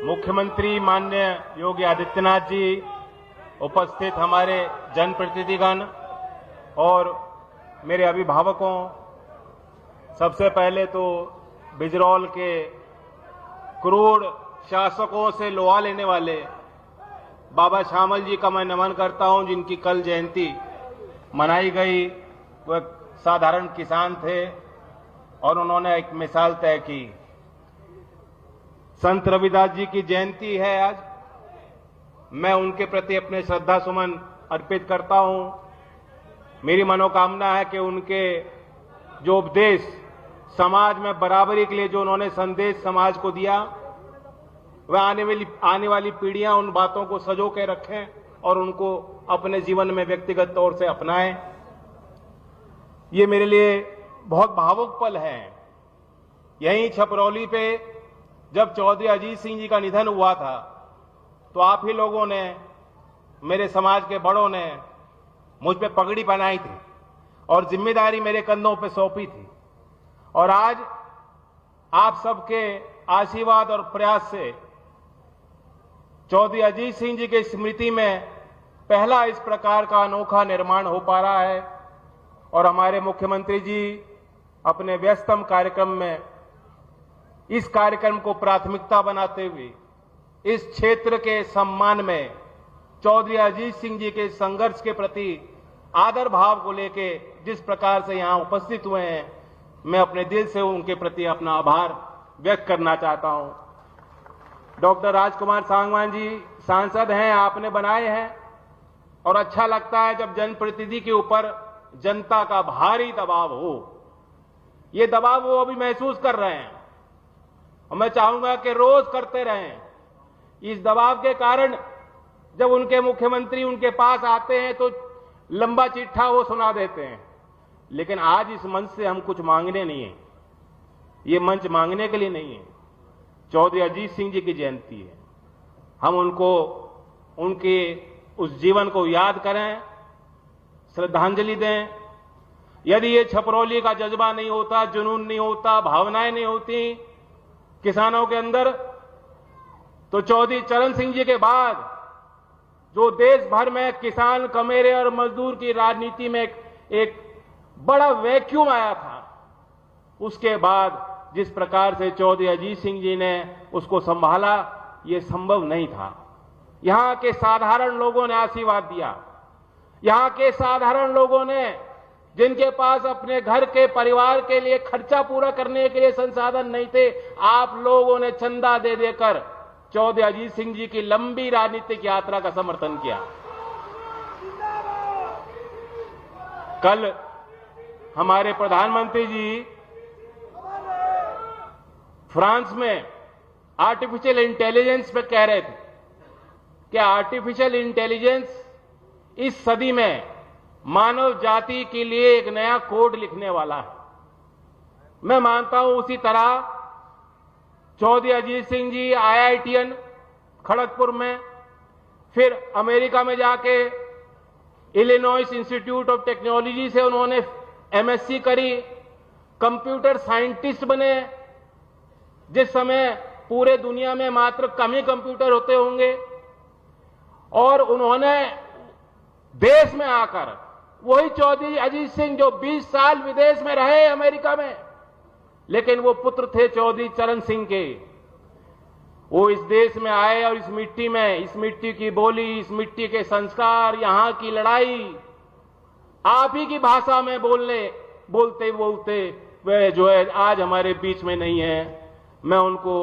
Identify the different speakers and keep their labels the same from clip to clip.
Speaker 1: मुख्यमंत्री माननीय योगी आदित्यनाथ जी, उपस्थित हमारे जनप्रतिनिधिगण और मेरे अभिभावकों, सबसे पहले तो बिजरौल के क्रूर शासकों से लोहा लेने वाले बाबा श्यामल जी का मैं नमन करता हूं, जिनकी कल जयंती मनाई गई। वह साधारण किसान थे और उन्होंने एक मिसाल तय की। संत रविदास जी की जयंती है आज। मैं उनके प्रति अपने श्रद्धा सुमन अर्पित करता हूं। मेरी मनोकामना है कि उनके जो उपदेश, समाज में बराबरी के लिए जो उन्होंने संदेश समाज को दिया, वह आने वाली पीढ़ियां उन बातों को सजो के रखें और उनको अपने जीवन में व्यक्तिगत तौर से अपनाएं। ये मेरे लिए बहुत भावुक पल है। यहीं छपरौली पे जब चौधरी अजीत सिंह जी का निधन हुआ था, तो आप ही लोगों ने, मेरे समाज के बड़ों ने मुझ पे पगड़ी पहनाई थी और जिम्मेदारी मेरे कंधों पे सौंपी थी। और आज आप सबके आशीर्वाद और प्रयास से चौधरी अजीत सिंह जी की स्मृति में पहला इस प्रकार का अनोखा निर्माण हो पा रहा है। और हमारे मुख्यमंत्री जी अपने व्यस्तम कार्यक्रम में इस कार्यक्रम को प्राथमिकता बनाते हुए इस क्षेत्र के सम्मान में चौधरी अजीत सिंह जी के संघर्ष के प्रति आदर भाव को लेके जिस प्रकार से यहां उपस्थित हुए हैं, मैं अपने दिल से उनके प्रति अपना आभार व्यक्त करना चाहता हूं। डॉक्टर राजकुमार सांगवान जी सांसद हैं, आपने बनाए हैं, और अच्छा लगता है जब जनप्रतिनिधि के ऊपर जनता का भारी दबाव हो। ये दबाव वो अभी महसूस कर रहे हैं और मैं चाहूंगा कि रोज करते रहें। इस दबाव के कारण जब उनके मुख्यमंत्री उनके पास आते हैं तो लंबा चिट्ठा वो सुना देते हैं। लेकिन आज इस मंच से हम कुछ मांगने नहीं है, ये मंच मांगने के लिए नहीं है। चौधरी अजीत सिंह जी की जयंती है, हम उनको, उनके उस जीवन को याद करें, श्रद्धांजलि दें। यदि ये छपरौली का जज्बा नहीं होता, जुनून नहीं होता, भावनाएं नहीं होती किसानों के अंदर, तो चौधरी चरण सिंह जी के बाद जो देश भर में किसान, कमेरे और मजदूर की राजनीति में एक बड़ा वैक्यूम आया था, उसके बाद जिस प्रकार से चौधरी अजीत सिंह जी ने उसको संभाला, ये संभव नहीं था। यहां के साधारण लोगों ने आशीर्वाद दिया। यहां के साधारण लोगों ने, जिनके पास अपने घर के परिवार के लिए खर्चा पूरा करने के लिए संसाधन नहीं थे, आप लोगों ने चंदा दे देकर चौधरी अजीत सिंह जी की लंबी राजनीतिक यात्रा का समर्थन किया। कल हमारे प्रधानमंत्री जी फ्रांस में आर्टिफिशियल इंटेलिजेंस पे कह रहे थे कि आर्टिफिशियल इंटेलिजेंस इस सदी में मानव जाति के लिए एक नया कोड लिखने वाला है। मैं मानता हूं उसी तरह चौधरी अजीत सिंह जी IITN खड़गपुर में, फिर अमेरिका में जाके इलिनॉइस इंस्टीट्यूट ऑफ टेक्नोलॉजी से उन्होंने MSc करी, कंप्यूटर साइंटिस्ट बने। जिस समय पूरे दुनिया में मात्र कम ही कंप्यूटर होते होंगे, और उन्होंने देश में आकर, वही चौधरी अजीत सिंह जो 20 साल विदेश में रहे अमेरिका में, लेकिन वो पुत्र थे चौधरी चरण सिंह के। वो इस देश में आए और इस मिट्टी में, इस मिट्टी की बोली, इस मिट्टी के संस्कार, यहां की लड़ाई, आप ही की भाषा में बोलते बोलते वे जो है आज हमारे बीच में नहीं है। मैं उनको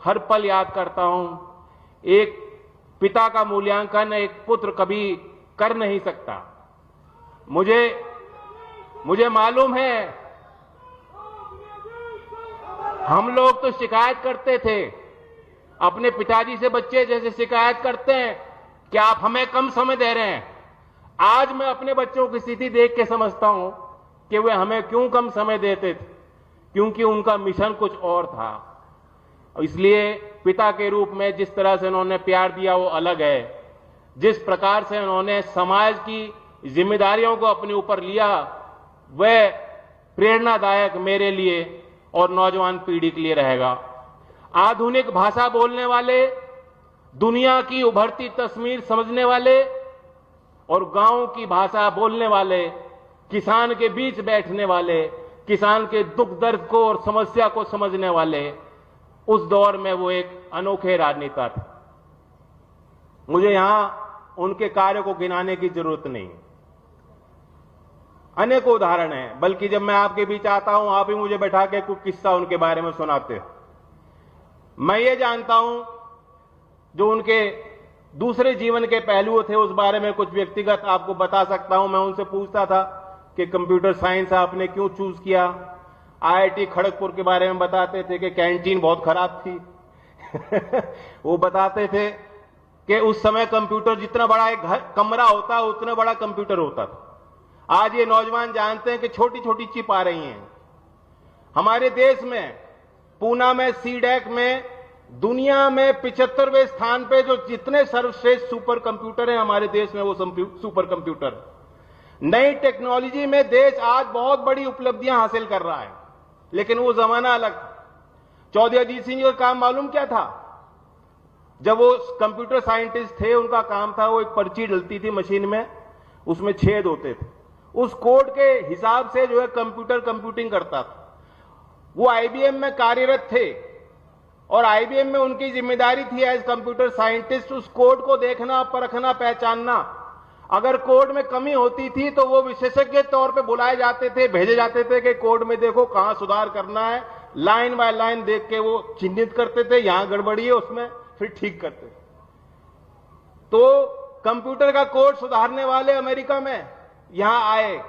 Speaker 1: हर पल याद करता हूं। एक पिता का मूल्यांकन एक पुत्र कभी कर नहीं सकता। मुझे मालूम है, हम लोग तो शिकायत करते थे अपने पिताजी से, बच्चे जैसे शिकायत करते हैं कि आप हमें कम समय दे रहे हैं। आज मैं अपने बच्चों की स्थिति देख के समझता हूं कि वे हमें क्यों कम समय देते थे, क्योंकि उनका मिशन कुछ और था। इसलिए पिता के रूप में जिस तरह से उन्होंने प्यार दिया वो अलग है। जिस प्रकार से उन्होंने समाज की जिम्मेदारियों को अपने ऊपर लिया, वह प्रेरणादायक मेरे लिए और नौजवान पीढ़ी के लिए रहेगा। आधुनिक भाषा बोलने वाले दुनिया की उभरती तस्वीर समझने वाले और गांव की भाषा बोलने वाले, किसान के बीच बैठने वाले, किसान के दुख दर्द को और समस्या को समझने वाले, उस दौर में वो एक अनोखे राजनेता थे। मुझे यहां उनके कार्य को गिनाने की जरूरत नहीं, अनेक उदाहरण हैं, बल्कि जब मैं आपके बीच आता हूं आप ही मुझे बैठा के कुछ किस्सा उनके बारे में सुनाते हो। मैं ये जानता हूं जो उनके दूसरे जीवन के पहलू थे उस बारे में कुछ व्यक्तिगत आपको बता सकता हूं। मैं उनसे पूछता था कि कंप्यूटर साइंस आपने क्यों चूज किया। आईआईटी खड़गपुर के बारे में बताते थे कि कैंटीन बहुत खराब थी वो बताते थे कि उस समय कंप्यूटर जितना बड़ा एक कमरा होता उतना बड़ा कंप्यूटर होता था। आज ये नौजवान जानते हैं कि छोटी छोटी चिप आ रही हैं। हमारे देश में पूना में सीडैक में दुनिया में 75वें स्थान पे जो जितने सर्वश्रेष्ठ सुपर कंप्यूटर हैं हमारे देश में वो सुपर कंप्यूटर। नई टेक्नोलॉजी में देश आज बहुत बड़ी उपलब्धियां हासिल कर रहा है, लेकिन वो जमाना अलग था। चौधरी अजीत सिंह जी का काम मालूम क्या था? जब वो कंप्यूटर साइंटिस्ट थे उनका काम था वो एक पर्ची डलती थी मशीन में, उसमें छेद होते थे, उस कोड के हिसाब से जो है कंप्यूटर कंप्यूटिंग करता था। वो आईबीएम में कार्यरत थे और आईबीएम में उनकी जिम्मेदारी थी एज कंप्यूटर साइंटिस्ट उस कोड को देखना, परखना, पहचानना। अगर कोड में कमी होती थी तो वो विशेषज्ञ तौर पे बुलाए जाते थे, भेजे जाते थे कि कोड में देखो कहां सुधार करना है। लाइन बाय लाइन देख के वो चिन्हित करते थे, यहां गड़बड़ी है उसमें, फिर ठीक करते थे। तो कंप्यूटर का कोड सुधारने वाले अमेरिका में यहां आए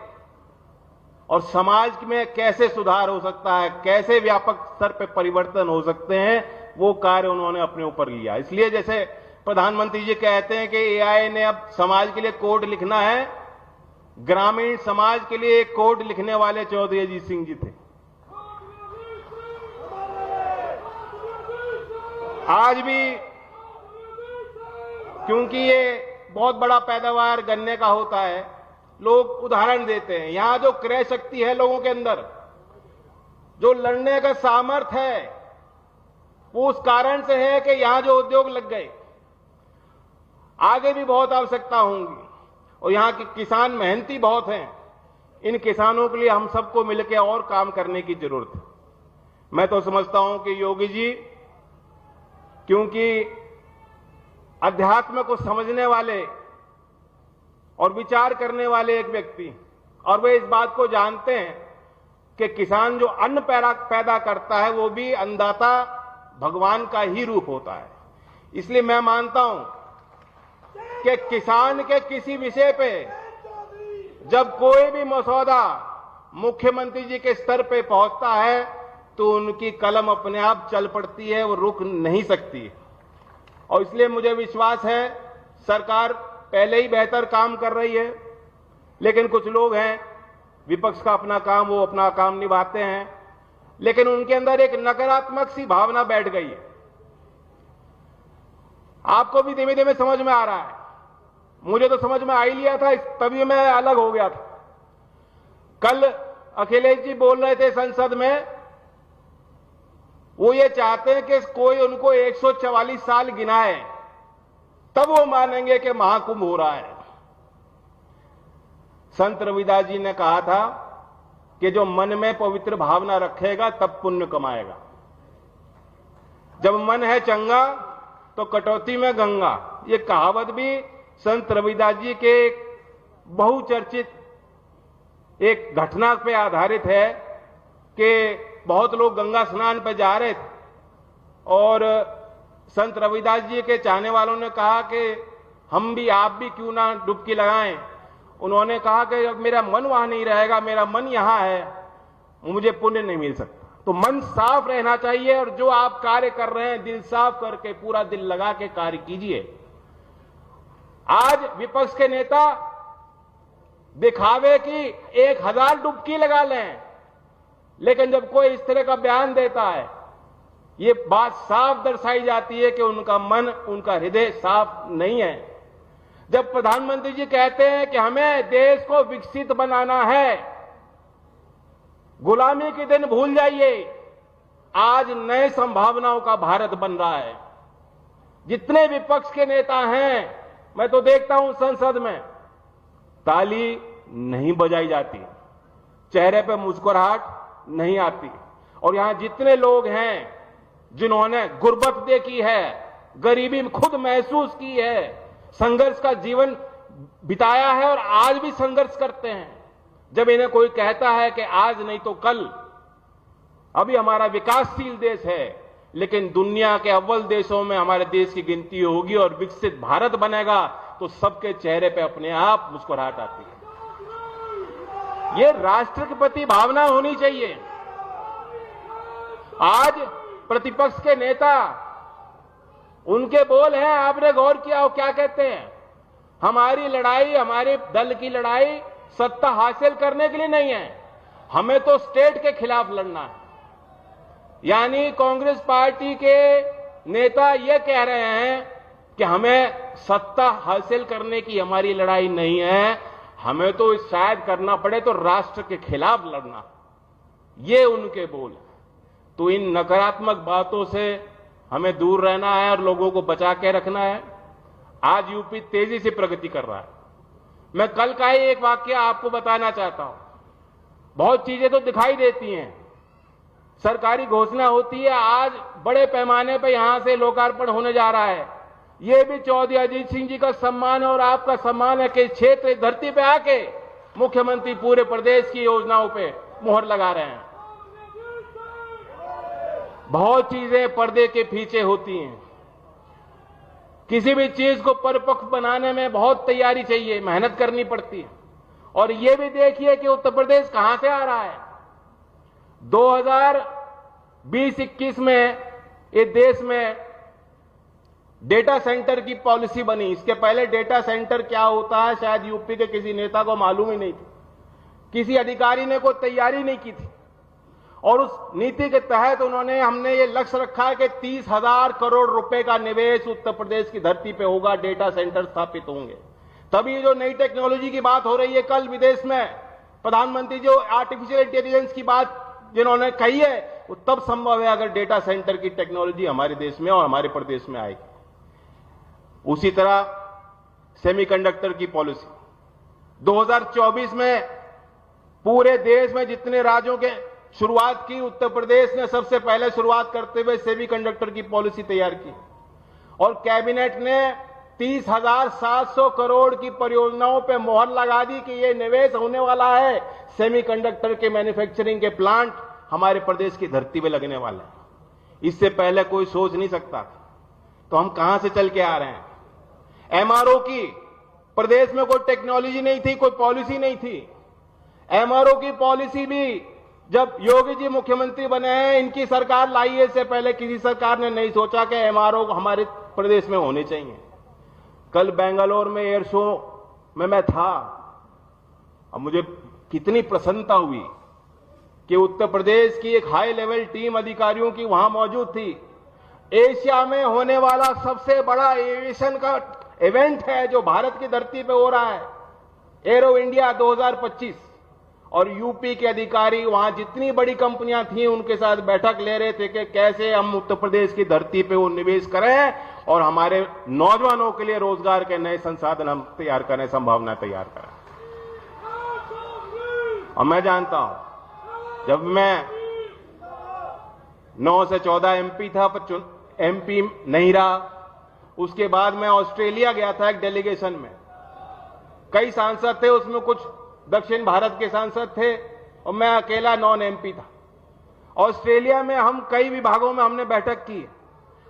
Speaker 1: और समाज में कैसे सुधार हो सकता है, कैसे व्यापक स्तर पर परिवर्तन हो सकते हैं, वो कार्य उन्होंने अपने ऊपर लिया। इसलिए जैसे प्रधानमंत्री जी कहते हैं कि एआई ने अब समाज के लिए कोड लिखना है, ग्रामीण समाज के लिए एक कोड लिखने वाले चौधरी अजीत सिंह जी थे। आज भी क्योंकि ये बहुत बड़ा पैदावार गन्ने का होता है, लोग उदाहरण देते हैं। यहां जो क्रय शक्ति है लोगों के अंदर, जो लड़ने का सामर्थ्य है, वो उस कारण से है कि यहां जो उद्योग लग गए। आगे भी बहुत आवश्यकता होंगी और यहां के किसान मेहनती बहुत हैं। इन किसानों के लिए हम सबको मिलकर और काम करने की जरूरत है। मैं तो समझता हूं कि योगी जी क्योंकि अध्यात्म को समझने वाले और विचार करने वाले एक व्यक्ति, और वे इस बात को जानते हैं कि किसान जो अन्न पैदा करता है वो भी अन्नदाता भगवान का ही रूप होता है। इसलिए मैं मानता हूं कि किसान के किसी विषय पे जब कोई भी मसौदा मुख्यमंत्री जी के स्तर पे पहुंचता है तो उनकी कलम अपने आप चल पड़ती है, वो रुक नहीं सकती। और इसलिए मुझे विश्वास है सरकार पहले ही बेहतर काम कर रही है, लेकिन कुछ लोग हैं विपक्ष का अपना काम, वो अपना काम निभाते हैं, लेकिन उनके अंदर एक नकारात्मक सी भावना बैठ गई है। आपको भी धीमे धीमे समझ में आ रहा है, मुझे तो समझ में आ ही लिया था, तभी मैं अलग हो गया था। कल अखिलेश जी बोल रहे थे संसद में, वो ये चाहते हैं कि कोई उनको 144 साल गिनाए तब वो मानेंगे कि महाकुंभ हो रहा है। संत रविदास जी ने कहा था कि जो मन में पवित्र भावना रखेगा तब पुण्य कमाएगा। जब मन है चंगा तो कटौती में गंगा, ये कहावत भी संत रविदास जी के बहुचर्चित एक घटना पे आधारित है कि बहुत लोग गंगा स्नान पे जा रहे थे और संत रविदास जी के चाहने वालों ने कहा कि हम भी, आप भी क्यों ना डुबकी लगाएं। उन्होंने कहा कि अब मेरा मन वहां नहीं रहेगा, मेरा मन यहां है, मुझे पुण्य नहीं मिल सकता। तो मन साफ रहना चाहिए और जो आप कार्य कर रहे हैं दिल साफ करके, पूरा दिल लगा के कार्य कीजिए। आज विपक्ष के नेता दिखावे की 1000 डुबकी लगा लें, लेकिन जब कोई इस तरह का बयान देता है ये बात साफ दर्शाई जाती है कि उनका मन, उनका हृदय साफ नहीं है। जब प्रधानमंत्री जी कहते हैं कि हमें देश को विकसित बनाना है, गुलामी के दिन भूल जाइए, आज नए संभावनाओं का भारत बन रहा है। जितने विपक्ष के नेता हैं, मैं तो देखता हूं संसद में ताली नहीं बजाई जाती, चेहरे पे मुस्कुराहट नहीं आती। और यहां जितने लोग हैं जिन्होंने गुर्बत देखी है, गरीबी खुद महसूस की है, संघर्ष का जीवन बिताया है और आज भी संघर्ष करते हैं, जब इन्हें कोई कहता है कि आज नहीं तो कल, अभी हमारा विकासशील देश है लेकिन दुनिया के अव्वल देशों में हमारे देश की गिनती होगी और विकसित भारत बनेगा, तो सबके चेहरे पे अपने आप मुस्कुराहट आती है। ये राष्ट्र के प्रति भावना होनी चाहिए। आज प्रतिपक्ष के नेता, उनके बोल हैं, आपने गौर किया हो क्या कहते हैं? हमारी लड़ाई, हमारे दल की लड़ाई सत्ता हासिल करने के लिए नहीं है, हमें तो स्टेट के खिलाफ लड़ना है। यानी कांग्रेस पार्टी के नेता ये कह रहे हैं कि हमें सत्ता हासिल करने की हमारी लड़ाई नहीं है, हमें तो शायद करना पड़े तो राष्ट्र के खिलाफ लड़ना, ये उनके बोल है। तो इन नकारात्मक बातों से हमें दूर रहना है और लोगों को बचा के रखना है। आज यूपी तेजी से प्रगति कर रहा है। मैं कल का ही एक वाकया आपको बताना चाहता हूं। बहुत चीजें तो दिखाई देती हैं, सरकारी घोषणा होती है, आज बड़े पैमाने पर यहां से लोकार्पण होने जा रहा है। यह भी चौधरी अजीत सिंह जी का सम्मान है और आपका सम्मान है कि क्षेत्र धरती पे आके मुख्यमंत्री पूरे प्रदेश की योजनाओं पे मुहर लगा रहे हैं। बहुत चीजें पर्दे के पीछे होती हैं। किसी भी चीज को परिपक्व बनाने में बहुत तैयारी चाहिए, मेहनत करनी पड़ती है। और ये भी देखिए कि उत्तर प्रदेश कहां से आ रहा है। 2020-21 में ये देश में डेटा सेंटर की पॉलिसी बनी। इसके पहले डेटा सेंटर क्या होता है शायद यूपी के किसी नेता को मालूम ही नहीं थी, किसी अधिकारी ने कोई तैयारी नहीं की थी। और उस नीति के तहत हमने ये लक्ष्य रखा है कि 30,000 करोड़ रुपए का निवेश उत्तर प्रदेश की धरती पे होगा, डेटा सेंटर स्थापित होंगे। तभी जो नई टेक्नोलॉजी की बात हो रही है, कल विदेश में प्रधानमंत्री जो आर्टिफिशियल इंटेलिजेंस की बात जिन्होंने कही है, वो तब संभव है अगर डेटा सेंटर की टेक्नोलॉजी हमारे देश में और हमारे प्रदेश में आएगी। उसी तरह सेमीकंडक्टर की पॉलिसी 2024 में पूरे देश में जितने राज्यों के शुरुआत की, उत्तर प्रदेश ने सबसे पहले शुरुआत करते हुए सेमीकंडक्टर की पॉलिसी तैयार की और कैबिनेट ने 30,700 करोड़ की परियोजनाओं पे मोहर लगा दी कि ये निवेश होने वाला है, सेमीकंडक्टर के मैन्युफैक्चरिंग के प्लांट हमारे प्रदेश की धरती पे लगने वाले हैं। इससे पहले कोई सोच नहीं सकता। तो हम कहां से चल के आ रहे हैं? एमआरओ की प्रदेश में कोई टेक्नोलॉजी नहीं थी, कोई पॉलिसी नहीं थी। एमआरओ की पॉलिसी भी जब योगी जी मुख्यमंत्री बने हैं, इनकी सरकार लाई है, इससे पहले किसी सरकार ने नहीं सोचा कि एमआरओ हमारे प्रदेश में होने चाहिए। कल बेंगलोर में एयर शो में मैं था, अब मुझे कितनी प्रसन्नता हुई कि उत्तर प्रदेश की एक हाई लेवल टीम अधिकारियों की वहां मौजूद थी। एशिया में होने वाला सबसे बड़ा एविएशन का इवेंट है जो भारत की धरती पे हो रहा है, एरो इंडिया 2025। और यूपी के अधिकारी वहां जितनी बड़ी कंपनियां थी उनके साथ बैठक ले रहे थे कि कैसे हम उत्तर प्रदेश की धरती पे वो निवेश करें और हमारे नौजवानों के लिए रोजगार के नए संसाधन हम तैयार करें, संभावना तैयार करें। और मैं जानता हूं, जब मैं 9 से 14 एमपी था, पर एमपी नहीं रहा, उसके बाद मैं ऑस्ट्रेलिया गया था एक डेलीगेशन में। कई सांसद थे, उसमें कुछ दक्षिण भारत के सांसद थे और मैं अकेला नॉन एमपी था। ऑस्ट्रेलिया में हम कई विभागों में हमने बैठक की।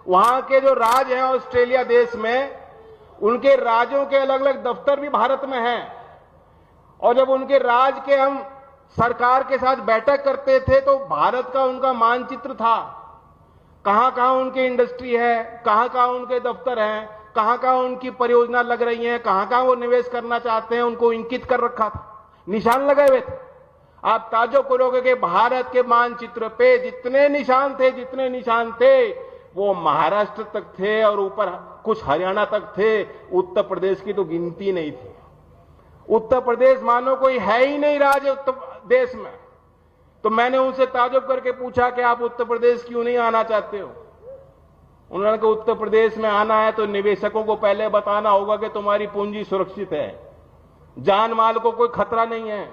Speaker 1: वहां के जो राज्य हैं ऑस्ट्रेलिया देश में, उनके राज्यों के अलग अलग दफ्तर भी भारत में हैं। और जब उनके राज्य के हम सरकार के साथ बैठक करते थे तो भारत का उनका मानचित्र था, कहां कहां उनकी इंडस्ट्री है, कहां कहां उनके दफ्तर हैं, कहां कहां उनकी परियोजना लग रही है, कहां कहां वो निवेश करना चाहते हैं, उनको इंकित कर रखा था, निशान लगाए हुए थे। आप ताज्जुब करोगे कि भारत के मानचित्र पे जितने निशान थे वो महाराष्ट्र तक थे और ऊपर कुछ हरियाणा तक थे। उत्तर प्रदेश की तो गिनती नहीं थी। उत्तर प्रदेश मानो कोई है ही नहीं राज्य उत्तर देश में। तो मैंने उनसे ताज्जुब करके पूछा कि आप उत्तर प्रदेश क्यों नहीं आना चाहते हो? उन्होंने कहा उत्तर प्रदेश में आना है तो निवेशकों को पहले बताना होगा कि तुम्हारी पूंजी सुरक्षित है, जान माल को कोई खतरा नहीं है।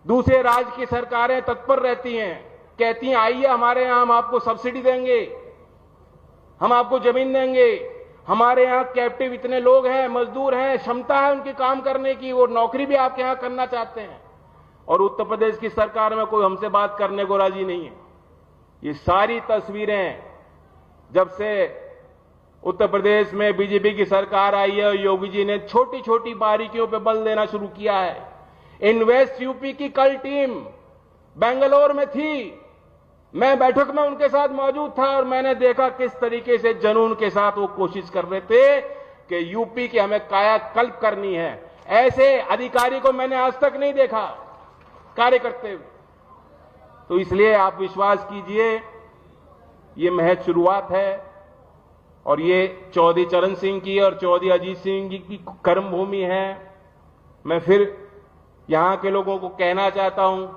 Speaker 1: दूसरे राज्य की सरकारें तत्पर रहती हैं, कहती हैं आइए हमारे यहां, हम आपको सब्सिडी देंगे, हम आपको जमीन देंगे, हमारे यहां कैप्टिव इतने लोग हैं, मजदूर हैं, क्षमता है उनकी काम करने की, वो नौकरी भी आपके यहां करना चाहते हैं। और उत्तर प्रदेश की सरकार में कोई हमसे बात करने को राजी नहीं है। ये सारी तस्वीरें जब से उत्तर प्रदेश में बीजेपी की सरकार आई है, योगी जी ने छोटी छोटी बारीकियों पे बल देना शुरू किया है। इन्वेस्ट यूपी की कल टीम बेंगलोर में थी, मैं बैठक में उनके साथ मौजूद था और मैंने देखा किस तरीके से जुनून के साथ वो कोशिश कर रहे थे कि यूपी की हमें कायाकल्प करनी है। ऐसे अधिकारी को मैंने आज तक नहीं देखा कार्य करते हुए। तो इसलिए आप विश्वास कीजिए, ये महज शुरुआत है और ये चौधरी चरण सिंह की और चौधरी अजीत सिंह जी की कर्मभूमि है। मैं फिर यहां के लोगों को कहना चाहता हूं,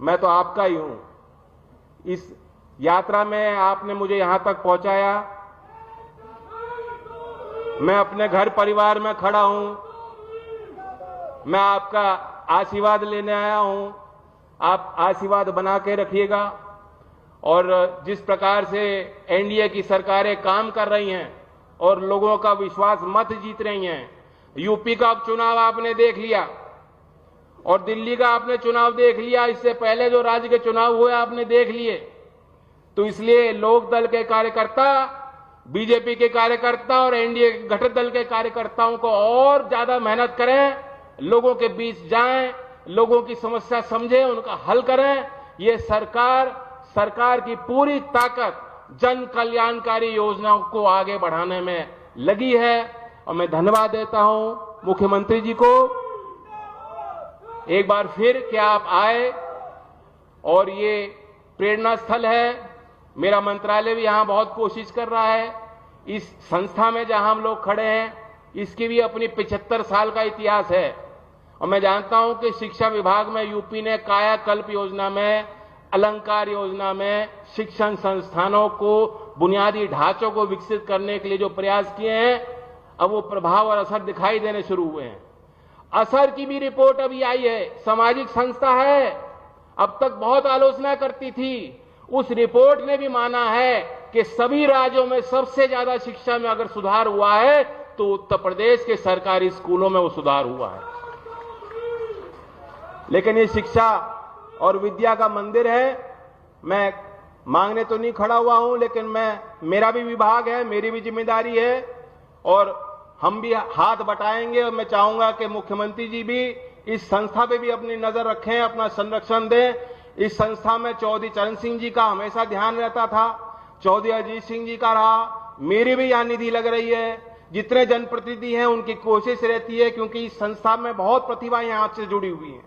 Speaker 1: मैं तो आपका ही हूं। इस यात्रा में आपने मुझे यहां तक पहुंचाया, मैं अपने घर परिवार में खड़ा हूं, मैं आपका आशीर्वाद लेने आया हूं। आप आशीर्वाद बना के रखिएगा और जिस प्रकार से एनडीए की सरकारें काम कर रही हैं और लोगों का विश्वास मत जीत रही हैं, यूपी का चुनाव आपने देख लिया और दिल्ली का आपने चुनाव देख लिया, इससे पहले जो राज्य के चुनाव हुए आपने देख लिए। तो इसलिए लोक दल के कार्यकर्ता, बीजेपी के कार्यकर्ता और एनडीए घटक दल के कार्यकर्ताओं को और ज्यादा मेहनत करें, लोगों के बीच जाएं, लोगों की समस्या समझें, उनका हल करें। ये सरकार की पूरी ताकत जन कल्याणकारी योजनाओं को आगे बढ़ाने में लगी है और मैं धन्यवाद देता हूं मुख्यमंत्री जी को एक बार फिर कि आप आए और ये प्रेरणा स्थल है। मेरा मंत्रालय भी यहां बहुत कोशिश कर रहा है। इस संस्था में जहां हम लोग खड़े हैं, इसकी भी अपनी 75 साल का इतिहास है और मैं जानता हूं कि शिक्षा विभाग में यूपी ने कायाकल्प योजना में, अलंकार योजना में शिक्षण संस्थानों को, बुनियादी ढांचों को विकसित करने के लिए जो प्रयास किए हैं, अब वो प्रभाव और असर दिखाई देने शुरू हुए हैं। असर की भी रिपोर्ट अभी आई है। सामाजिक संस्था है, अब तक बहुत आलोचना करती थी, उस रिपोर्ट ने भी माना है कि सभी राज्यों में सबसे ज्यादा शिक्षा में अगर सुधार हुआ है तो उत्तर प्रदेश के सरकारी स्कूलों में वो सुधार हुआ है। लेकिन ये शिक्षा और विद्या का मंदिर है। मैं मांगने तो नहीं खड़ा हुआ हूं, लेकिन मेरा भी विभाग है, मेरी भी जिम्मेदारी है और हम भी हाथ बटाएंगे और मैं चाहूंगा कि मुख्यमंत्री जी भी इस संस्था पे भी अपनी नजर रखें, अपना संरक्षण दें। इस संस्था में चौधरी चरण सिंह जी का हमेशा ध्यान रहता था, चौधरी अजीत सिंह जी का रहा, मेरी भी यहां निधि लग रही है। जितने जनप्रतिनिधि हैं उनकी कोशिश रहती है, क्योंकि इस संस्था में बहुत प्रतिभाएं यहां से जुड़ी हुई हैं।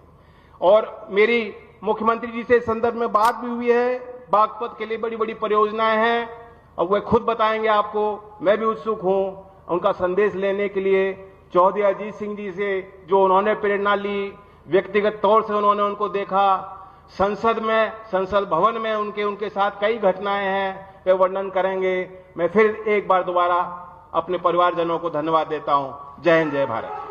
Speaker 1: और मेरी मुख्यमंत्री जी से संदर्भ में बात भी हुई है, बागपत के लिए बड़ी बड़ी परियोजनाएं हैं और वे खुद बताएंगे आपको। मैं भी उत्सुक हूं उनका संदेश लेने के लिए। चौधरी अजीत सिंह जी से जो उन्होंने प्रेरणा ली, व्यक्तिगत तौर से उन्होंने उनको देखा, संसद भवन में उनके साथ कई घटनाएं हैं, वे वर्णन करेंगे। मैं फिर एक बार दोबारा अपने परिवारजनों को धन्यवाद देता हूं। जय हिंद, जय भारत।